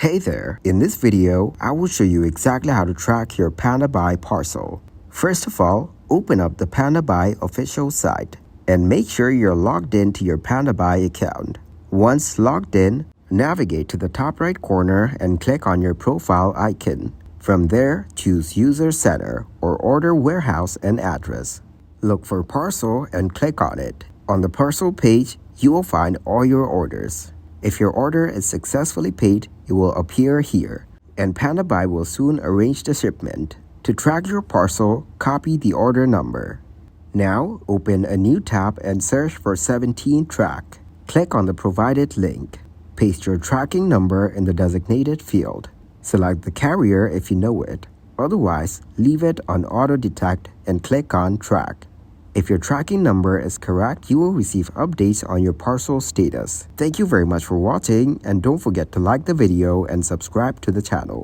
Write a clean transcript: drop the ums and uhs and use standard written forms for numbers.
Hey there, in this video, I will show you exactly how to track your PandaBuy parcel. First of all, open up the PandaBuy official site and make sure you're logged in to your PandaBuy account. Once logged in, navigate to the top right corner and click on your profile icon. From there, choose User Center or Order Warehouse and Address. Look for Parcel and click on it. On the parcel page, you will find all your orders. If your order is successfully paid, it will appear here, and PandaBuy will soon arrange the shipment. To track your parcel, copy the order number. Now, open a new tab and search for 17 Track. Click on the provided link. Paste your tracking number in the designated field. Select the carrier if you know it. Otherwise, leave it on Auto Detect and click on Track. If your tracking number is correct, you will receive updates on your parcel status. Thank you very much for watching, and don't forget to like the video and subscribe to the channel.